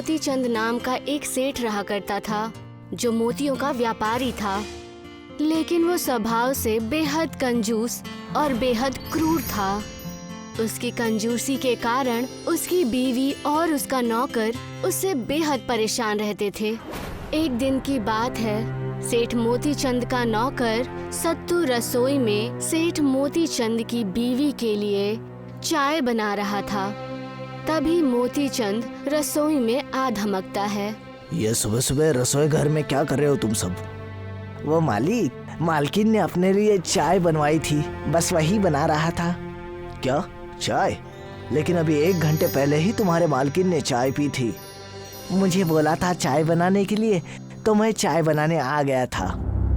मोती चंद नाम का एक सेठ रहा करता था जो मोतियों का व्यापारी था, लेकिन वो स्वभाव से बेहद कंजूस और बेहद क्रूर था। उसकी कंजूसी के कारण उसकी बीवी और उसका नौकर उससे बेहद परेशान रहते थे। एक दिन की बात है, सेठ मोती चंद का नौकर सत्तू रसोई में सेठ मोती चंद की बीवी के लिए चाय बना रहा था। तभी मोती चंद रसोई में आ धमकता है। ये सुबह सुबह रसोई घर में क्या कर रहे हो तुम सब? वो मालकिन ने अपने लिए चाय बनवाई थी, बस वही बना रहा था। क्या चाय? लेकिन अभी 1 घंटे पहले ही तुम्हारे मालकिन ने चाय पी थी। मुझे बोला था चाय बनाने के लिए, तो मैं चाय बनाने आ गया था।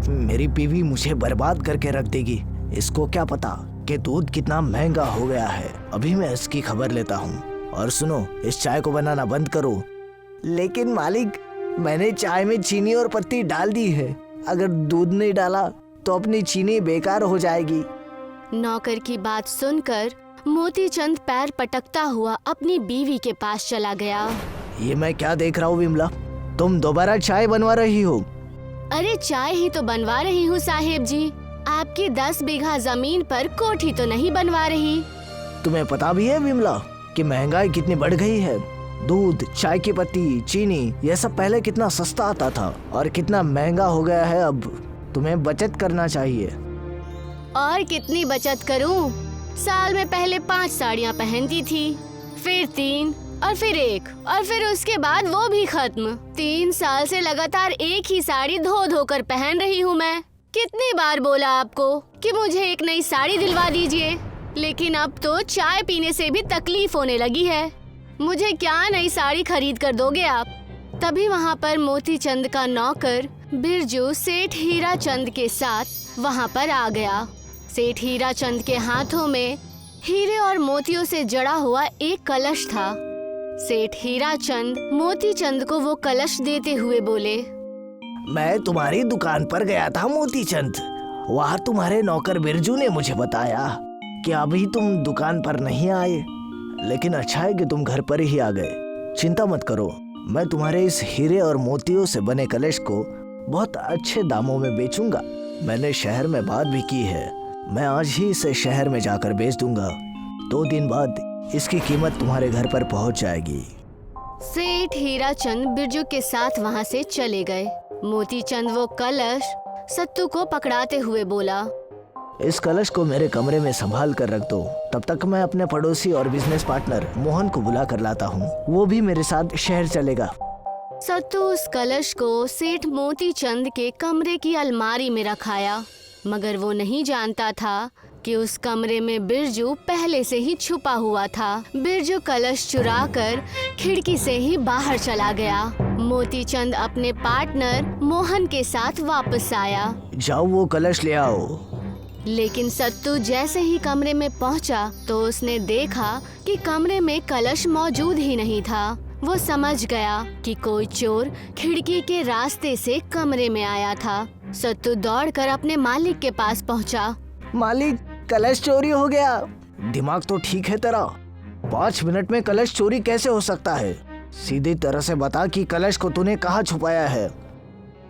मेरी बीवी मुझे बर्बाद करके रख देगी। इसको क्या पता कि दूध कितना महंगा हो गया है। अभी मैं इसकी खबर लेता हूँ। और सुनो, इस चाय को बनाना बंद करो। लेकिन मालिक, मैंने चाय में चीनी और पत्ती डाल दी है। अगर दूध नहीं डाला तो अपनी चीनी बेकार हो जाएगी। नौकर की बात सुनकर मोती चंद पैर पटकता हुआ अपनी बीवी के पास चला गया। ये मैं क्या देख रहा हूँ विमला? तुम दोबारा चाय बनवा रही हो? अरे चाय ही तो बनवा रही हूँ साहेब जी। आपकी 10 बीघा जमीन पर कोठी तो नहीं बनवा रही। तुम्हें पता भी है विमला कि महंगाई कितनी बढ़ गई है? दूध, चाय की पत्ती, चीनी, यह सब पहले कितना सस्ता आता था और कितना महंगा हो गया है अब। तुम्हें बचत करना चाहिए। और कितनी बचत करूं? साल में पहले 5 साड़ियां पहनती थी, फिर 3 और फिर 1 और फिर उसके बाद वो भी खत्म। 3 साल से लगातार एक ही साड़ी धो धो कर पहन रही हूँ मैं। कितनी बार बोला आपको कि मुझे एक नई साड़ी दिलवा दीजिए, लेकिन अब तो चाय पीने से भी तकलीफ होने लगी है। मुझे क्या नई साड़ी खरीद कर दोगे आप? तभी वहाँ पर मोती चंद का नौकर बिरजू सेठ हीरा चंद के साथ वहाँ पर आ गया। सेठ हीरा चंद के हाथों में हीरे और मोतियों से जड़ा हुआ एक कलश था। सेठ हीरा चंद मोती चंद को वो कलश देते हुए बोले, मैं तुम्हारी दुकान पर गया था मोती चंद। वहाँ तुम्हारे नौकर बिरजू ने मुझे बताया कि अभी तुम दुकान पर नहीं आए, लेकिन अच्छा है कि तुम घर पर ही आ गए। चिंता मत करो, मैं तुम्हारे इस हीरे और मोतियों से बने कलश को बहुत अच्छे दामों में बेचूंगा। मैंने शहर में बात भी की है। मैं आज ही इसे शहर में जाकर बेच दूंगा। 2 दिन बाद इसकी कीमत तुम्हारे घर पर पहुंच जाएगी। सेठ हीरा चंद बिरजू के साथ वहाँ से चले गए। मोती चंद वो कलश सत्तू को पकड़ाते हुए बोला, इस कलश को मेरे कमरे में संभाल कर रख दो। तब तक मैं अपने पड़ोसी और बिजनेस पार्टनर मोहन को बुला कर लाता हूँ। वो भी मेरे साथ शहर चलेगा। सत्तू उस कलश को सेठ मोती चंद के कमरे की अलमारी में रखाया, मगर वो नहीं जानता था कि उस कमरे में बिरजू पहले से ही छुपा हुआ था। बिरजू कलश चुराकर खिड़की से ही बाहर चला गया। मोती चंद अपने पार्टनर मोहन के साथ वापस आया। जाओ वो कलश ले आओ। लेकिन सत्तू जैसे ही कमरे में पहुंचा तो उसने देखा कि कमरे में कलश मौजूद ही नहीं था। वो समझ गया कि कोई चोर खिड़की के रास्ते से कमरे में आया था। सत्तू दौड़कर अपने मालिक के पास पहुंचा। मालिक, कलश चोरी हो गया। दिमाग तो ठीक है तेरा? 5 मिनट में कलश चोरी कैसे हो सकता है? सीधी तरह से बता कि कलश को तूने कहाँ छुपाया है।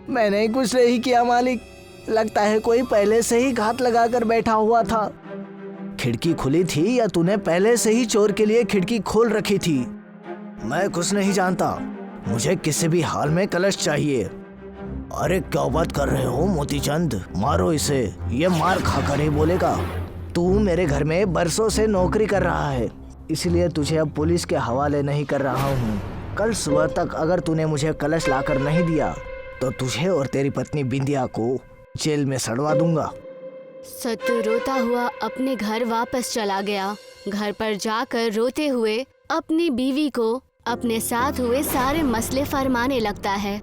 मैंने कुछ नहीं किया मालिक। लगता है कोई पहले से ही घात लगाकर बैठा हुआ था। खिड़की खुली थी या तूने पहले से ही चोर के लिए खिड़की खोल रखी थी? मैं कुछ नहीं जानता। मुझे किसी भी हाल में कलश चाहिए। अरे क्या बात कर रहे हो मोती चंद? मारो इसे, ये मार खाकर ही बोलेगा। तू मेरे घर में बरसों से नौकरी कर रहा है, इसलिए तुझे अब पुलिस के हवाले नहीं कर रहा हूँ। कल सुबह तक अगर तूने मुझे कलश लाकर नहीं दिया तो तुझे और तेरी पत्नी बिंदिया को जेल में सड़वा दूंगा। सत्तू रोता हुआ अपने घर वापस चला गया। घर पर जाकर रोते हुए अपनी बीवी को अपने साथ हुए सारे मसले फरमाने लगता है।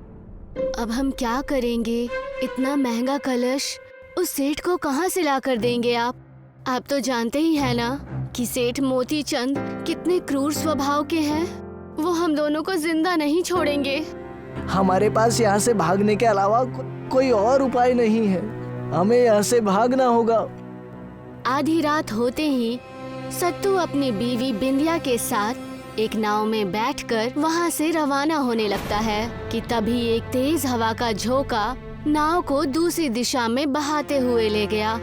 अब हम क्या करेंगे? इतना महंगा कलश उस सेठ को कहाँ से ला कर देंगे आप तो जानते ही है ना कि सेठ मोती चंद कितने क्रूर स्वभाव के हैं। वो हम दोनों को जिंदा नहीं छोड़ेंगे। हमारे पास यहाँ से भागने के अलावा कोई और उपाय नहीं है। हमें यहाँ से भागना होगा। आधी रात होते ही सत्तू अपनी बीवी बिंदिया के साथ एक नाव में बैठकर वहाँ से रवाना होने लगता है कि तभी एक तेज हवा का झोंका नाव को दूसरी दिशा में बहाते हुए ले गया।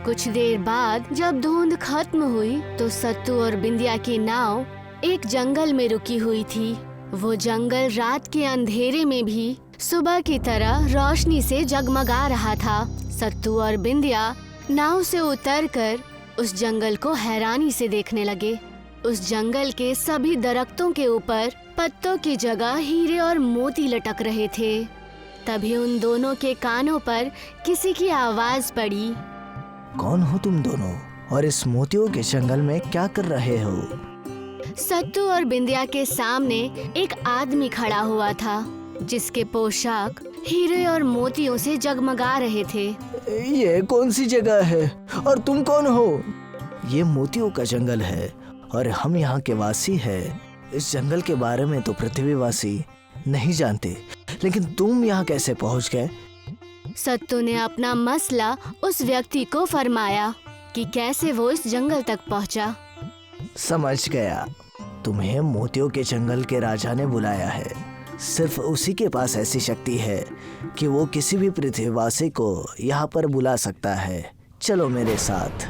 कुछ देर बाद जब धुंध खत्म हुई तो सत्तू और बिंदिया की नाव एक जंगल में रुकी हुई थी। वो जंगल रात के अंधेरे में भी सुबह की तरह रोशनी से जगमगा रहा था। सत्तू और बिंदिया नाव से उतरकर उस जंगल को हैरानी से देखने लगे। उस जंगल के सभी दरख्तों के ऊपर पत्तों की जगह हीरे और मोती लटक रहे थे। तभी उन दोनों के कानों पर किसी की आवाज पड़ी। कौन हो तुम दोनों और इस मोतियों के जंगल में क्या कर रहे हो? सत्तू और बिंदिया के सामने एक आदमी खड़ा हुआ था जिसके पोशाक हीरे और मोतियों से जगमगा रहे थे। ये कौन सी जगह है और तुम कौन हो? ये मोतियों का जंगल है और हम यहाँ के वासी हैं। इस जंगल के बारे में तो पृथ्वीवासी नहीं जानते, लेकिन तुम यहाँ कैसे पहुँच गए? सत्तू ने अपना मसला उस व्यक्ति को फरमाया कि कैसे वो इस जंगल तक पहुँचा। समझ गया, तुम्हें मोतियों के जंगल के राजा ने बुलाया है। सिर्फ उसी के पास ऐसी शक्ति है कि वो किसी भी पृथ्वीवासी को यहाँ पर बुला सकता है। चलो मेरे साथ।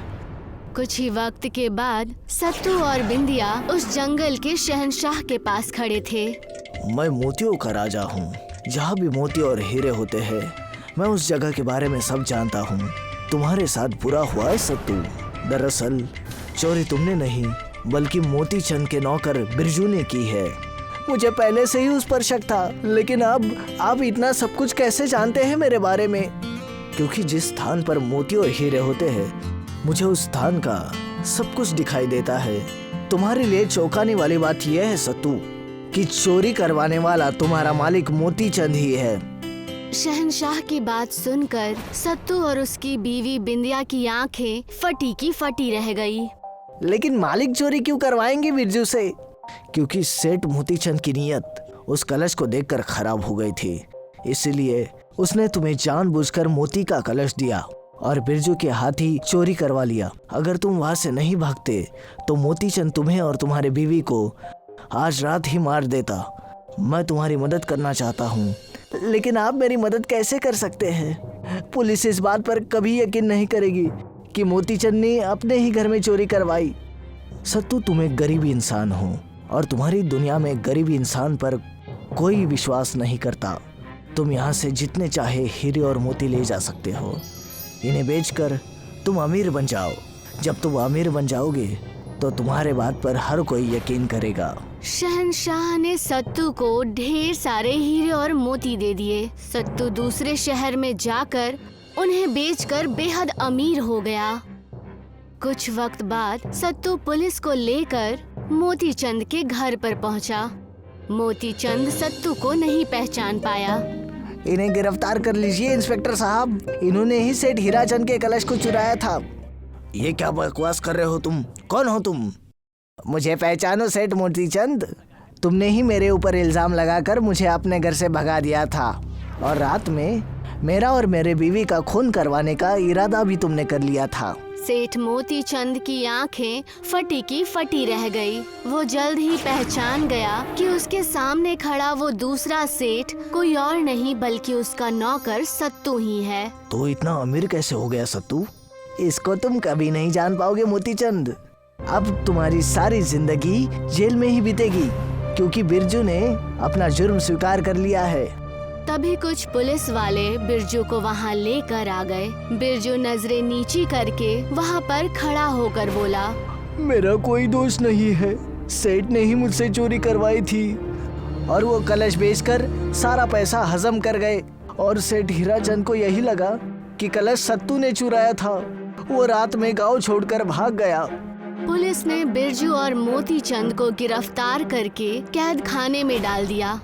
कुछ ही वक्त के बाद सत्तू और बिंदिया उस जंगल के शहंशाह के पास खड़े थे। मैं मोतियों का राजा हूँ। जहाँ भी मोती और हीरे होते हैं, मैं उस जगह के बारे में सब जानता हूँ। तुम्हारे साथ बुरा हुआ है सत्तू। दरअसल चोरी तुमने नहीं बल्कि मोती चंद के नौकर बिरजू ने की है। मुझे पहले से ही उस पर शक था, लेकिन अब आप इतना सब कुछ कैसे जानते हैं मेरे बारे में? क्योंकि जिस स्थान पर मोती और हीरे होते हैं, मुझे उस स्थान का सब कुछ दिखाई देता है। तुम्हारे लिए चौंकाने वाली बात यह है सत्तू कि चोरी करवाने वाला तुम्हारा मालिक मोती चंद ही है। शहंशाह की बात सुनकर सत्तू और उसकी बीवी बिंदिया की आंखें फटी की फटी रह गई। लेकिन मालिक चोरी क्यों करवाएंगे बिरजू से? क्योंकि सेठ मोतीचंद की नीयत उस कलश को देखकर खराब हो गई थी, इसलिए उसने तुम्हें जानबूझकर मोती का कलश दिया और बिरजू के हाथ ही चोरी करवा लिया। अगर तुम वहां से नहीं भागते तो मोतीचंद तुम्हें और तुम्हारे बीवी को आज रात ही मार देता। मैं तुम्हारी मदद करना चाहता हूँ, लेकिन आप मेरी मदद कैसे कर सकते हैं? पुलिस इस बात पर कभी यकीन नहीं करेगी कि मोतीचंद ने अपने ही घर में चोरी करवाई। सत्तू, तुम एक गरीब इंसान हो और तुम्हारी दुनिया में गरीब इंसान पर कोई विश्वास नहीं करता। तुम यहाँ से जितने चाहे हीरे और मोती ले जा सकते हो। इन्हें बेचकर तुम अमीर बन जाओ। जब तुम अमीर बन जाओगे तो तुम्हारे बात पर हर कोई यकीन करेगा। शहंशाह ने सत्तू को ढेर सारे हीरे और मोती दे दिए। सत्तू दूसरे शहर में जाकर उन्हें बेचकर बेहद अमीर हो गया। कुछ वक्त बाद सत्तू पुलिस को लेकर मोतीचंद के घर पर पहुंचा। मोतीचंद सत्तू को नहीं पहचान पाया। इन्हें गिरफ्तार कर लीजिए इंस्पेक्टर साहब। इन्होंने ही सेठ हीराचंद के कलश को चुराया था। ये क्या बकवास कर रहे हो तुम? कौन हो तुम? मुझे पहचानो सेठ मोतीचंद। तुमने ही मेरे ऊपर इल्जाम लगाकर मुझे अपने घर से भगा दिया था और रात में मेरा और मेरे बीवी का खून करवाने का इरादा भी तुमने कर लिया था। सेठ मोतीचंद की आंखें फटी की फटी रह गई। वो जल्द ही पहचान गया कि उसके सामने खड़ा वो दूसरा सेठ कोई और नहीं बल्कि उसका नौकर सत्तू ही है। तो इतना अमीर कैसे हो गया सत्तू? इसको तुम कभी नहीं जान पाओगे मोतीचंद। अब तुम्हारी सारी जिंदगी जेल में ही बीतेगी, क्योंकि बिरजू ने अपना जुर्म स्वीकार कर लिया है। तभी कुछ पुलिस वाले बिरजू को वहाँ लेकर आ गए। बिरजू नजरें नीची करके वहाँ पर खड़ा होकर बोला, मेरा कोई दोष नहीं है। सेठ ने ही मुझसे चोरी करवाई थी और वो कलश बेचकर सारा पैसा हजम कर गए। और सेठ हीराचंद को यही लगा कि कलश सत्तू ने चुराया था। वो रात में गांव छोड़कर भाग गया। पुलिस ने बिरजू और मोतीचंद को गिरफ्तार करके कैद खाने में डाल दिया।